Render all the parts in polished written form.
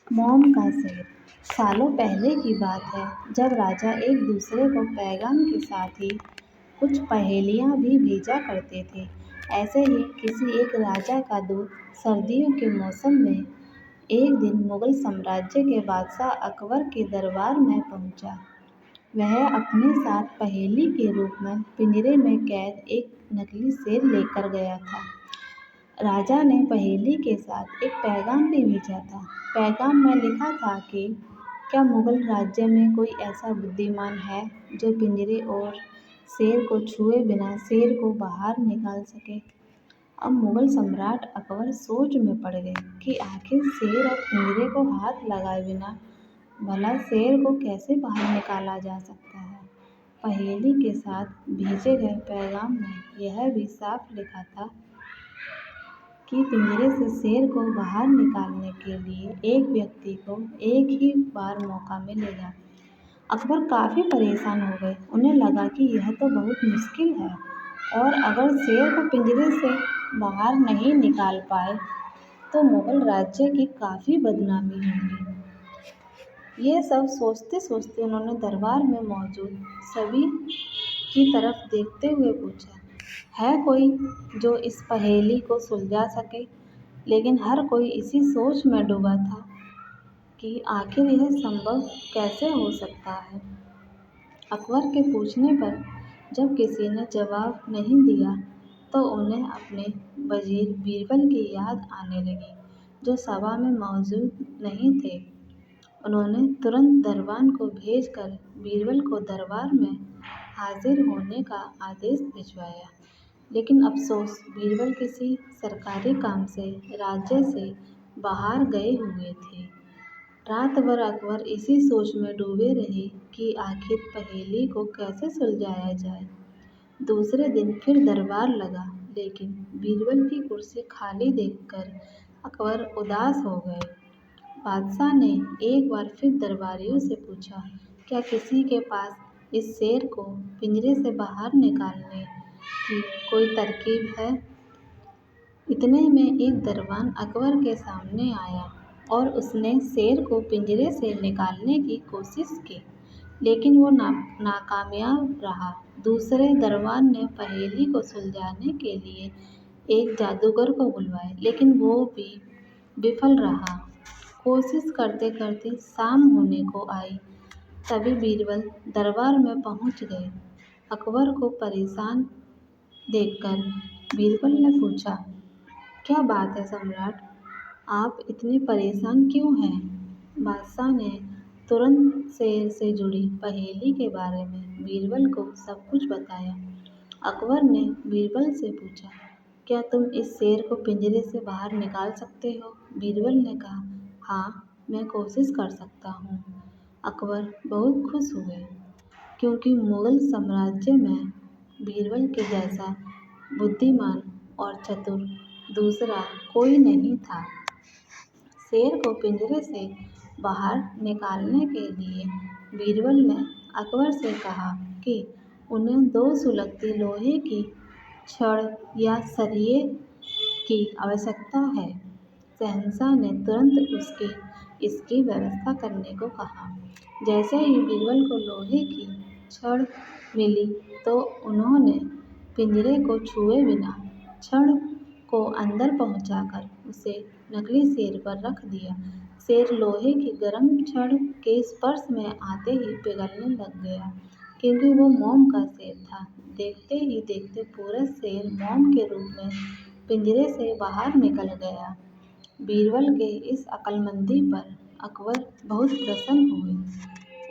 मोम का शेर। सालों पहले की बात है, जब राजा एक दूसरे को पैगाम के साथ ही कुछ पहेलियां भी भेजा करते थे। ऐसे ही किसी एक राजा का दूत सर्दियों के मौसम में एक दिन मुगल साम्राज्य के बादशाह अकबर के दरबार में पहुंचा। वह अपने साथ पहेली के रूप में पिंजरे में कैद एक नकली शेर लेकर गया था। राजा ने पहेली के साथ एक पैगाम भी भेजा था। पैगाम में लिखा था कि क्या मुगल राज्य में कोई ऐसा बुद्धिमान है जो पिंजरे और शेर को छुए बिना शेर को बाहर निकाल सके। अब मुगल सम्राट अकबर सोच में पड़ गए कि आखिर शेर और पिंजरे को हाथ लगाए बिना भला शेर को कैसे बाहर निकाला जा सकता है। पहेली के साथ भेजे गए पैगाम में यह भी साफ लिखा था कि पिंजरे से शेर को बाहर निकालने के लिए एक व्यक्ति को एक ही बार मौका मिलेगा। अकबर काफ़ी परेशान हो गए। उन्हें लगा कि यह तो बहुत मुश्किल है और अगर शेर को पिंजरे से बाहर नहीं निकाल पाए तो मुगल राज्य की काफ़ी बदनामी होगी। ये सब सोचते सोचते उन्होंने दरबार में मौजूद सभी की तरफ देखते हुए पूछा, है कोई जो इस पहेली को सुलझा सके। लेकिन हर कोई इसी सोच में डूबा था कि आखिर यह संभव कैसे हो सकता है। अकबर के पूछने पर जब किसी ने जवाब नहीं दिया तो उन्हें अपने वजीर बीरबल की याद आने लगी, जो सभा में मौजूद नहीं थे। उन्होंने तुरंत दरबान को भेजकर बीरबल को दरबार में हाजिर होने का आदेश भिजवाया। लेकिन अफसोस, बीरबल किसी सरकारी काम से राज्य से बाहर गए हुए थे। रात भर अकबर इसी सोच में डूबे रहे कि आखिर पहेली को कैसे सुलझाया जाए। दूसरे दिन फिर दरबार लगा, लेकिन बीरबल की कुर्सी खाली देखकर अकबर उदास हो गए। बादशाह ने एक बार फिर दरबारियों से पूछा, क्या किसी के पास इस शेर को पिंजरे से बाहर निकालने की कोई तरकीब है। इतने में एक दरबान अकबर के सामने आया और उसने शेर को पिंजरे से निकालने की कोशिश की, लेकिन वो नाकामयाब रहा। दूसरे दरबान ने पहेली को सुलझाने के लिए एक जादूगर को बुलवाया, लेकिन वो भी विफल रहा। कोशिश करते करते शाम होने को आई, तभी बीरबल दरबार में पहुंच गए। अकबर को परेशान देखकर बीरबल ने पूछा, क्या बात है सम्राट, आप इतने परेशान क्यों हैं। बादशाह ने तुरंत शेर से जुड़ी पहेली के बारे में बीरबल को सब कुछ बताया। अकबर ने बीरबल से पूछा, क्या तुम इस शेर को पिंजरे से बाहर निकाल सकते हो। बीरबल ने कहा, हाँ, मैं कोशिश कर सकता हूँ। अकबर बहुत खुश हुए, क्योंकि मुगल साम्राज्य में बीरबल के जैसा बुद्धिमान और चतुर दूसरा कोई नहीं था। शेर को पिंजरे से बाहर निकालने के लिए बीरबल ने अकबर से कहा कि उन्हें 2 सुलगती लोहे की छड़ या सरिये की आवश्यकता है। शहंशाह ने तुरंत इसकी व्यवस्था करने को कहा। जैसे ही बीरबल को लोहे की छड़ मिली तो उन्होंने पिंजरे को छुए बिना छड़ को अंदर पहुंचाकर उसे नकली शेर पर रख दिया। शेर लोहे की गर्म छड़ के स्पर्श में आते ही पिघलने लग गया, क्योंकि वो मोम का शेर था। देखते ही देखते पूरा शेर मोम के रूप में पिंजरे से बाहर निकल गया। बीरबल के इस अक्लमंदी पर अकबर बहुत प्रसन्न हुए।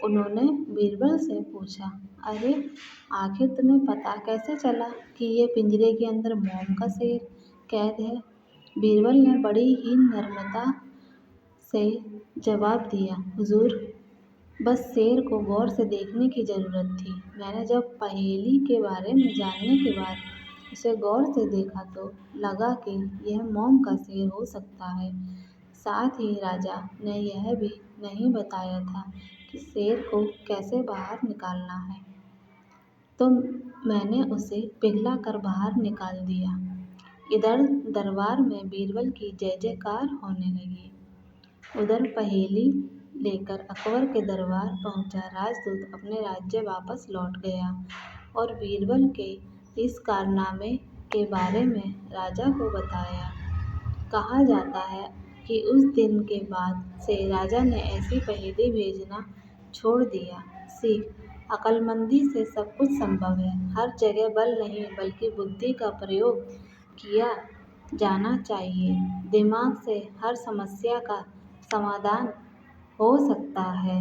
उन्होंने बीरबल से पूछा, अरे, आखिर तुम्हें पता कैसे चला कि ये पिंजरे के अंदर मोम का शेर कैद है। बीरबल ने बड़ी ही नम्रता से जवाब दिया, हुजूर, बस शेर को गौर से देखने की ज़रूरत थी। मैंने जब पहेली के बारे में जानने के बाद उसे गौर से देखा तो लगा कि यह मोम का शेर हो सकता है। साथ ही राजा ने यह भी नहीं बताया था कि शेर को कैसे बाहर निकालना है, तो मैंने उसे पिघला कर बाहर निकाल दिया। इधर दरबार में बीरबल की जय जयकार होने लगी। उधर पहेली लेकर अकबर के दरबार पहुंचा राजदूत अपने राज्य वापस लौट गया और बीरबल के इस कारनामे के बारे में राजा को बताया। कहा जाता है कि उस दिन के बाद से राजा ने ऐसी पहेली भेजना छोड़ दिया। सीख: अक्लमंदी से सब कुछ संभव है। हर जगह बल नहीं बल्कि बुद्धि का प्रयोग किया जाना चाहिए। दिमाग से हर समस्या का समाधान हो सकता है।